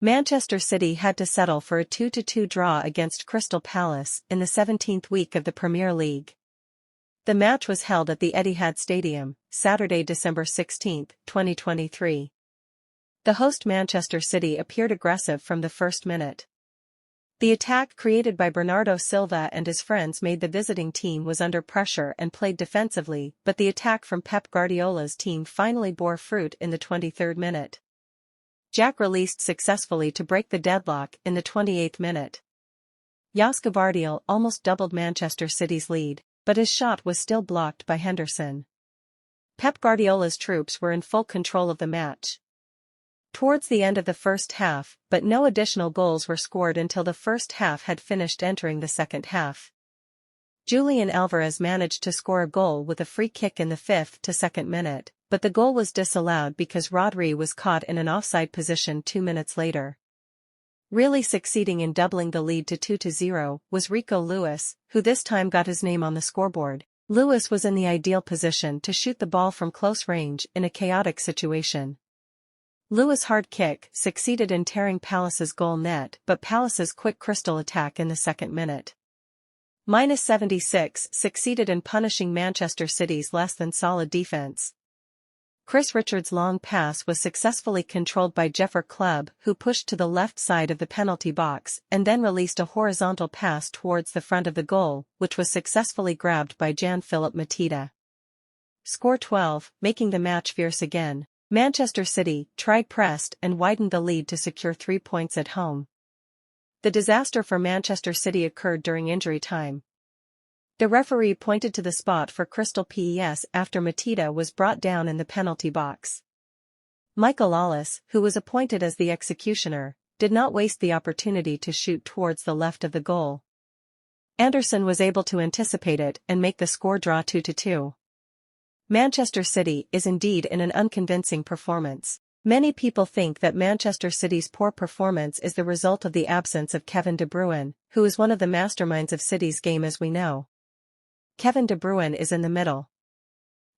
Manchester City had to settle for a 2-2 draw against Crystal Palace in the 17th week of the Premier League. The match was held at the Etihad Stadium, Saturday, December 16, 2023. The host Manchester City appeared aggressive from the first minute. The attack created by Bernardo Silva and his friends made the visiting team was under pressure and played defensively, but the attack from Pep Guardiola's team finally bore fruit in the 23rd minute. Jack released successfully to break the deadlock in the 28th minute. Gvardiol almost doubled Manchester City's lead, but his shot was still blocked by Henderson. Pep Guardiola's troops were in full control of the match towards the end of the first half, but no additional goals were scored until the first half had finished entering the second half. Julian Alvarez managed to score a goal with a free kick in the 5th to 2nd minute, but the goal was disallowed because Rodri was caught in an offside position 2 minutes later. Really succeeding in doubling the lead to 2-0 was Rico Lewis, who this time got his name on the scoreboard. Lewis was in the ideal position to shoot the ball from close range in a chaotic situation. Lewis' hard kick succeeded in tearing Palace's goal net, but Palace's quick Crystal attack in the 2nd minute. -76 succeeded in punishing Manchester City's less-than-solid defense. Chris Richards' long pass was successfully controlled by Jeffer Club, who pushed to the left side of the penalty box and then released a horizontal pass towards the front of the goal, which was successfully grabbed by Jan-Philipp Mateta. Score 12, making the match fierce again. Manchester City pressed and widened the lead to secure 3 points at home. The disaster for Manchester City occurred during injury time. The referee pointed to the spot for Crystal Palace after Mateta was brought down in the penalty box. Michael Ollis, who was appointed as the executioner, did not waste the opportunity to shoot towards the left of the goal. Anderson was able to anticipate it and make the score draw 2-2. Manchester City is indeed in an unconvincing performance. Many people think that Manchester City's poor performance is the result of the absence of Kevin De Bruyne, who is one of the masterminds of City's game as we know. Kevin De Bruyne is in the middle.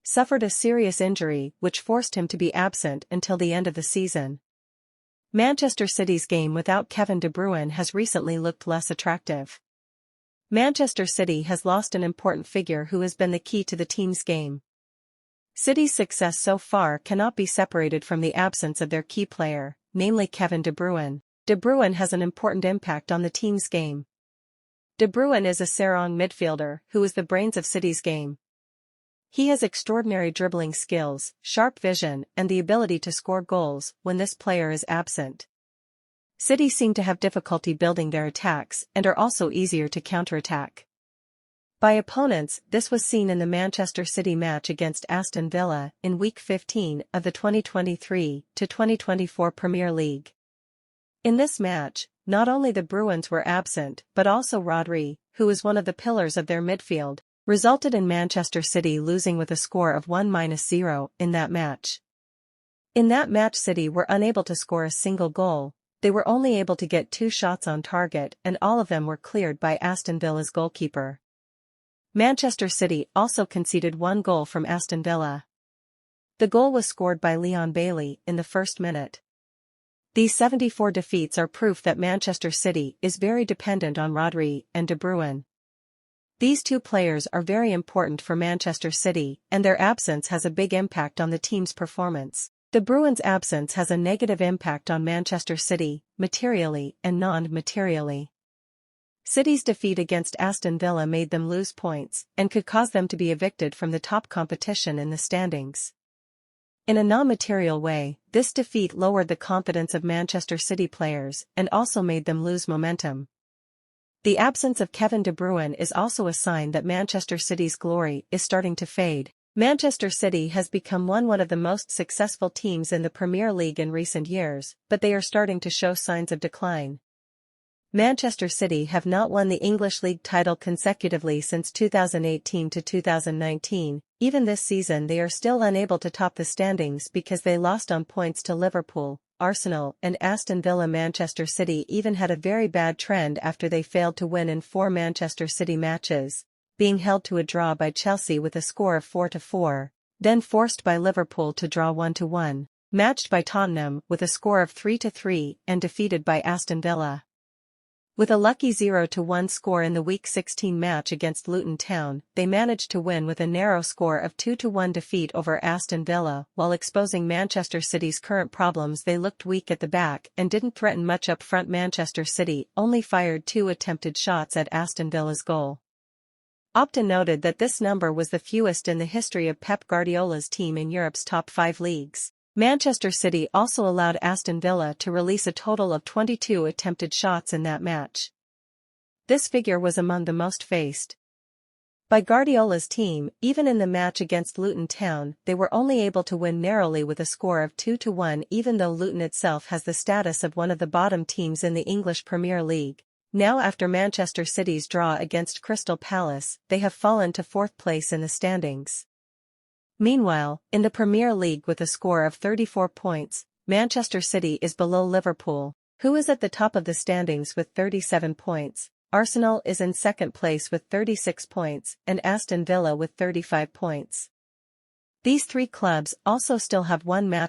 Suffered a serious injury which forced him to be absent until the end of the season. Manchester City's game without Kevin De Bruyne has recently looked less attractive. Manchester City has lost an important figure who has been the key to the team's game. City's success so far cannot be separated from the absence of their key player, namely Kevin De Bruyne. De Bruyne has an important impact on the team's game. De Bruyne is a Sarong midfielder who is the brains of City's game. He has extraordinary dribbling skills, sharp vision, and the ability to score goals when this player is absent. City seem to have difficulty building their attacks and are also easier to counterattack. By opponents, this was seen in the Manchester City match against Aston Villa in Week 15 of the 2023-2024 Premier League. In this match, not only the Bruins were absent but also Rodri, who is one of the pillars of their midfield, resulted in Manchester City losing with a score of 1-0 in that match. In that match City were unable to score a single goal, they were only able to get 2 shots on target and all of them were cleared by Aston Villa's goalkeeper. Manchester City also conceded 1 goal from Aston Villa. The goal was scored by Leon Bailey in the 1st minute. These 74 defeats are proof that Manchester City is very dependent on Rodri and De Bruyne. These 2 players are very important for Manchester City, and their absence has a big impact on the team's performance. De Bruyne's absence has a negative impact on Manchester City, materially and non-materially. City's defeat against Aston Villa made them lose points and could cause them to be evicted from the top competition in the standings. In a non-material way, this defeat lowered the confidence of Manchester City players and also made them lose momentum. The absence of Kevin De Bruyne is also a sign that Manchester City's glory is starting to fade. Manchester City has become one of the most successful teams in the Premier League in recent years, but they are starting to show signs of decline. Manchester City have not won the English League title consecutively since 2018 to 2019, even this season they are still unable to top the standings because they lost on points to Liverpool, Arsenal and Aston Villa. Manchester City even had a very bad trend after they failed to win in 4 Manchester City matches, being held to a draw by Chelsea with a score of 4-4, then forced by Liverpool to draw 1-1. matched by Tottenham with a score of 3-3 and defeated by Aston Villa. With a lucky 0-1 score in the Week 16 match against Luton Town, they managed to win with a narrow score of 2-1 defeat over Aston Villa. While exposing Manchester City's current problems, they looked weak at the back and didn't threaten much up front. Manchester City only fired 2 attempted shots at Aston Villa's goal. Opta noted that this number was the fewest in the history of Pep Guardiola's team in Europe's top 5 leagues. Manchester City also allowed Aston Villa to release a total of 22 attempted shots in that match. This figure was among the most faced by Guardiola's team. Even in the match against Luton Town, they were only able to win narrowly with a score of 2-1, even though Luton itself has the status of one of the bottom teams in the English Premier League. Now, after Manchester City's draw against Crystal Palace, they have fallen to 4th place in the standings. Meanwhile, in the Premier League with a score of 34 points, Manchester City is below Liverpool, who is at the top of the standings with 37 points. Arsenal is in 2nd place with 36 points, and Aston Villa with 35 points. These 3 clubs also still have one match